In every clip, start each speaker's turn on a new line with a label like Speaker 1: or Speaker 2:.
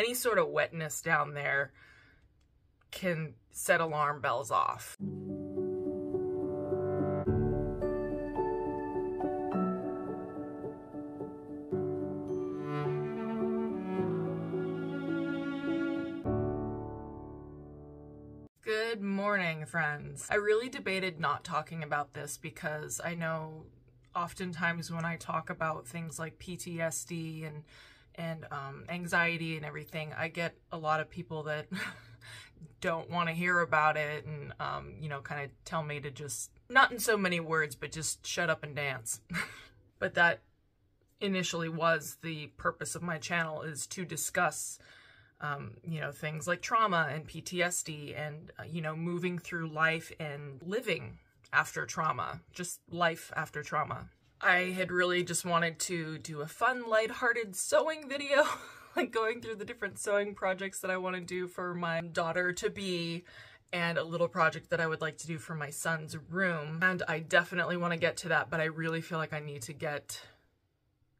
Speaker 1: any sort of wetness down there can set alarm bells off. Good morning, friends. I really debated not talking about this because I know oftentimes when I talk about things like PTSD and anxiety and everything, I get a lot of people that don't want to hear about it and, you know, kind of tell me to just, not in so many words, but just shut up and dance. But that initially was the purpose of my channel, is to discuss you know, things like trauma and PTSD and, you know, moving through life and living after trauma, just life after trauma. I had really just wanted to do a fun, lighthearted sewing video, like going through the different sewing projects that I want to do for my daughter-to-be, and a little project that I would like to do for my son's room. And I definitely want to get to that, but I really feel like I need to get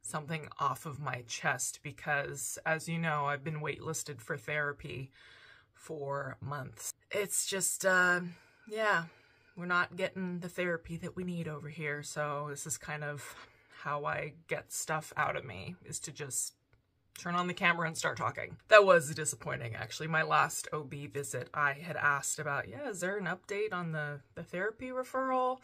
Speaker 1: something off of my chest because, as you know, I've been waitlisted for therapy for months. It's just, yeah, we're not getting the therapy that we need over here. So this is kind of how I get stuff out of me, is to just turn on the camera and start talking. That was disappointing, actually. My last OB visit, I had asked about, yeah, is there an update on the therapy referral?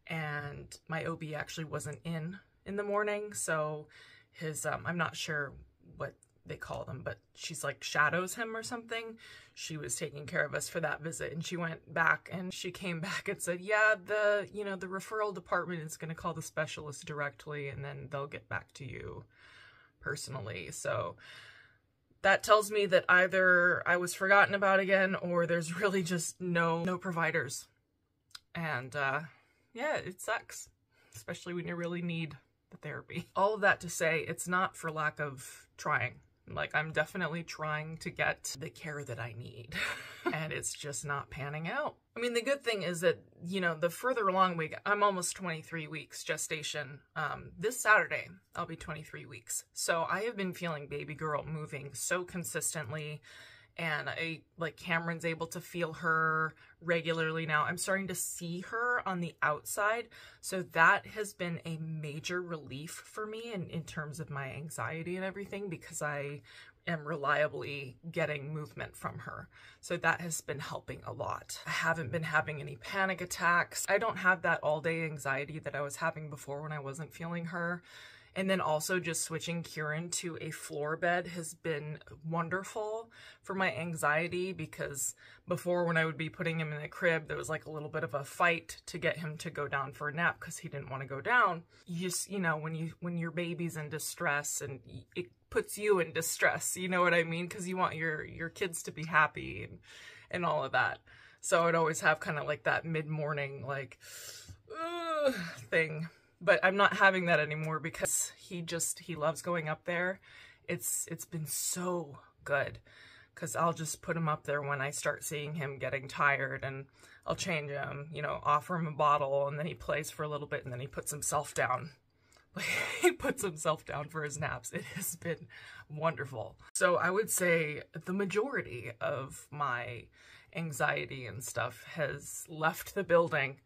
Speaker 1: And my OB actually wasn't in the morning, so his I'm not sure what they call them, but she's like shadows him or something. She was taking care of us for that visit, and she went back and she came back and said, yeah, the referral department is going to call the specialist directly and then they'll get back to you personally. So that tells me that either I was forgotten about again, or there's really just no providers. And yeah, it sucks, especially when you really need the therapy. All of that to say, it's not for lack of trying. Like, I'm definitely trying to get the care that I need, and it's just not panning out. I mean, the good thing is that, you know, the further along we get, I'm almost 23 weeks gestation. This Saturday, I'll be 23 weeks. So I have been feeling baby girl moving so consistently, and Cameron's able to feel her regularly now. I'm starting to see her on the outside. So that has been a major relief for me in terms of my anxiety and everything, because I am reliably getting movement from her. So that has been helping a lot. I haven't been having any panic attacks. I don't have that all day anxiety that I was having before when I wasn't feeling her. And then also just switching Kieran to a floor bed has been wonderful for my anxiety, because before, when I would be putting him in a crib, there was like a little bit of a fight to get him to go down for a nap because he didn't want to go down. You just, you know, when your baby's in distress, and it puts you in distress, you know what I mean? Because you want your kids to be happy and all of that. So I'd always have kind of like that mid-morning like thing. But I'm not having that anymore because he loves going up there. It's been so good, because I'll just put him up there when I start seeing him getting tired, and I'll change him, you know, offer him a bottle, and then he plays for a little bit, and then he puts himself down. He puts himself down for his naps. It has been wonderful. So I would say the majority of my anxiety and stuff has left the building.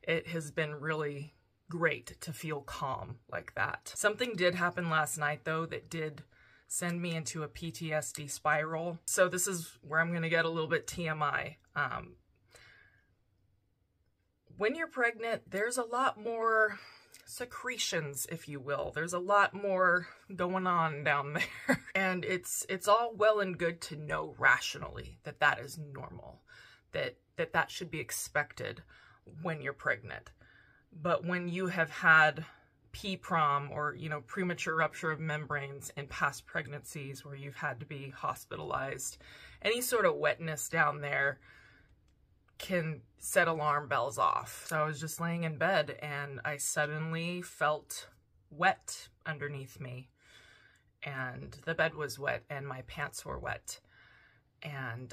Speaker 1: It has been really great to feel calm like that. Something did happen last night, though, that did send me into a PTSD spiral. So this is where I'm going to get a little bit TMI. When you're pregnant, there's a lot more secretions, if you will. There's a lot more going on down there. And it's all well and good to know rationally that that is normal, that should be expected when you're pregnant. But when you have had PPROM, or, you know, premature rupture of membranes in past pregnancies where you've had to be hospitalized, any sort of wetness down there can set alarm bells off. So I was just laying in bed and I suddenly felt wet underneath me, and the bed was wet and my pants were wet. And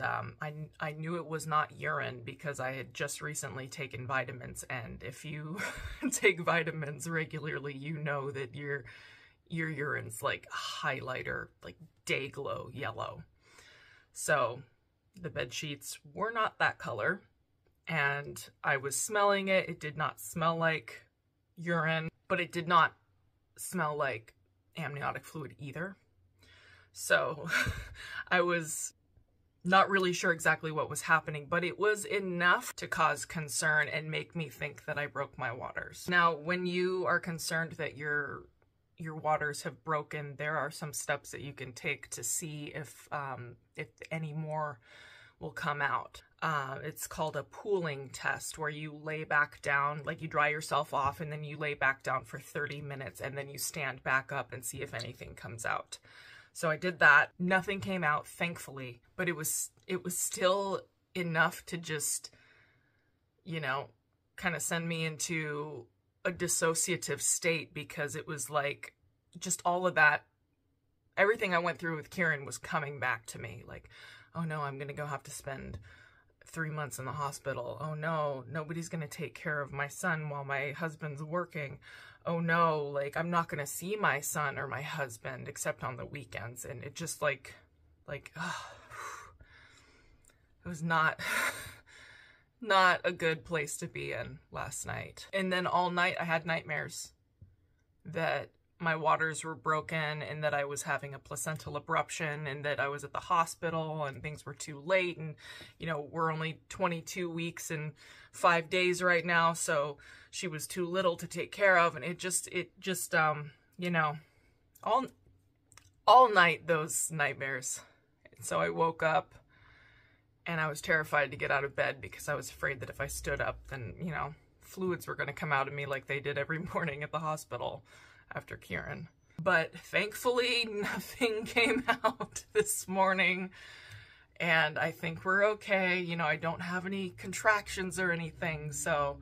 Speaker 1: I knew it was not urine because I had just recently taken vitamins, and if you take vitamins regularly, you know that your urine's like highlighter, like day glow yellow. So the bed sheets were not that color, and I was smelling it. It did not smell like urine, but it did not smell like amniotic fluid either. So I was not really sure exactly what was happening, but it was enough to cause concern and make me think that I broke my waters. Now, when you are concerned that your waters have broken, there are some steps that you can take to see if any more will come out. It's called a pooling test, where you lay back down, like you dry yourself off, and then you lay back down for 30 minutes, and then you stand back up and see if anything comes out. So I did that. Nothing came out, thankfully, but it was still enough to just, you know, kind of send me into a dissociative state, because it was like just all of that, everything I went through with Kieran was coming back to me. Like, oh no, I'm gonna have to spend 3 months in the hospital. Oh no, nobody's gonna take care of my son while my husband's working. Oh no, like I'm not gonna see my son or my husband except on the weekends. And it just like oh, it was not a good place to be in last night. And then all night I had nightmares that my waters were broken, and that I was having a placental abruption, and that I was at the hospital and things were too late. And, you know, we're only 22 weeks and 5 days right now, so she was too little to take care of. And it just, you know, all night, those nightmares. And so I woke up and I was terrified to get out of bed, because I was afraid that if I stood up, then, you know, fluids were going to come out of me like they did every morning at the hospital after Kieran. But thankfully, nothing came out this morning, and I think we're okay. You know, I don't have any contractions or anything, so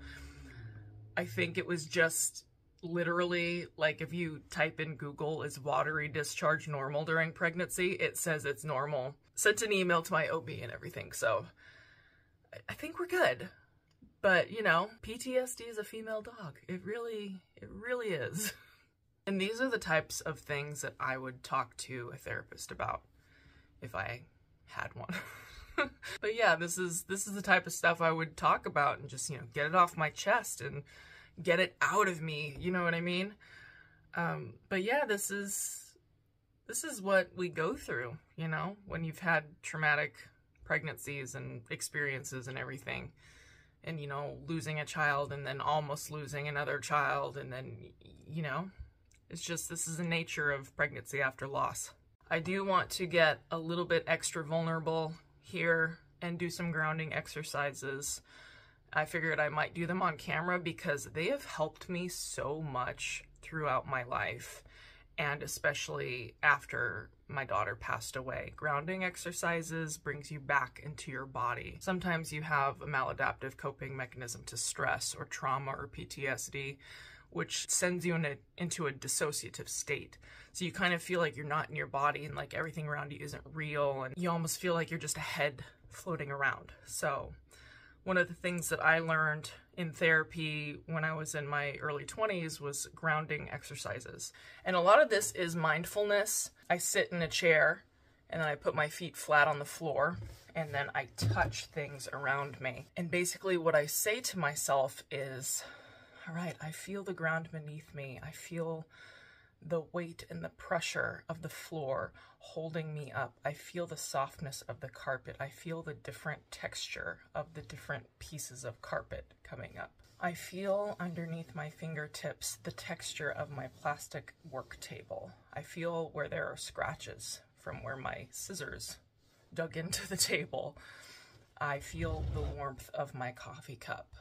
Speaker 1: I think it was just literally, like, if you type in Google, is watery discharge normal during pregnancy, it says it's normal. Sent an email to my OB and everything, so I think we're good. But, you know, PTSD is a female dog. It really is. And these are the types of things that I would talk to a therapist about if I had one. But yeah, this is the type of stuff I would talk about, and just, you know, get it off my chest and get it out of me, you know what I mean? But yeah, this is what we go through, you know, when you've had traumatic pregnancies and experiences and everything. And, you know, losing a child and then almost losing another child, and then, you know, it's just, this is the nature of pregnancy after loss. I do want to get a little bit extra vulnerable here and do some grounding exercises. I figured I might do them on camera because they have helped me so much throughout my life, and especially after my daughter passed away. Grounding exercises brings you back into your body. Sometimes you have a maladaptive coping mechanism to stress or trauma or PTSD, which sends you into a dissociative state. So you kind of feel like you're not in your body, and like everything around you isn't real, and you almost feel like you're just a head floating around. So one of the things that I learned in therapy when I was in my early 20s was grounding exercises. And a lot of this is mindfulness. I sit in a chair, and then I put my feet flat on the floor, and then I touch things around me. And basically what I say to myself is, all right, I feel the ground beneath me. I feel the weight and the pressure of the floor holding me up. I feel the softness of the carpet. I feel the different texture of the different pieces of carpet coming up. I feel underneath my fingertips the texture of my plastic work table. I feel where there are scratches from where my scissors dug into the table. I feel the warmth of my coffee cup.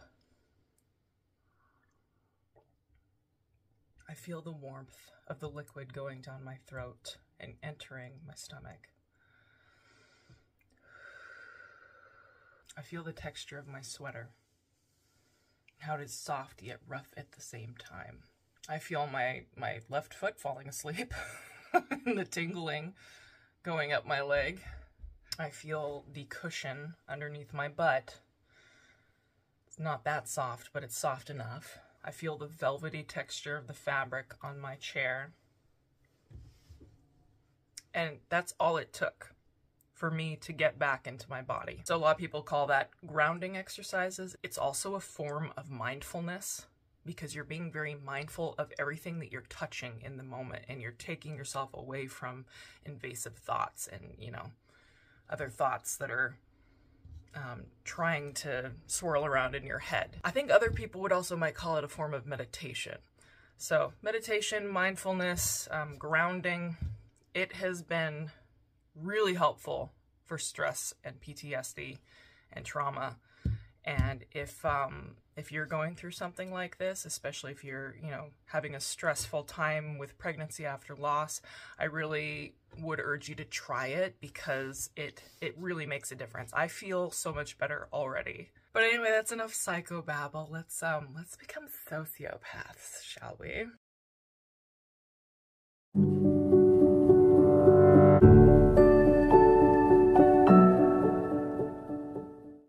Speaker 1: I feel the warmth of the liquid going down my throat and entering my stomach. I feel the texture of my sweater, how it is soft yet rough at the same time. I feel my left foot falling asleep and the tingling going up my leg. I feel the cushion underneath my butt. It's not that soft, but it's soft enough. I feel the velvety texture of the fabric on my chair. And that's all it took for me to get back into my body. So a lot of people call that grounding exercises. It's also a form of mindfulness, because you're being very mindful of everything that you're touching in the moment, and you're taking yourself away from invasive thoughts and, you know, other thoughts that are trying to swirl around in your head. I think other people would also might call it a form of meditation. So meditation, mindfulness, grounding, it has been really helpful for stress and PTSD and trauma. And if you're going through something like this, especially if you're, you know, having a stressful time with pregnancy after loss, I really would urge you to try it, because it really makes a difference. I feel so much better already. But anyway, that's enough psychobabble. Let's become sociopaths, shall we?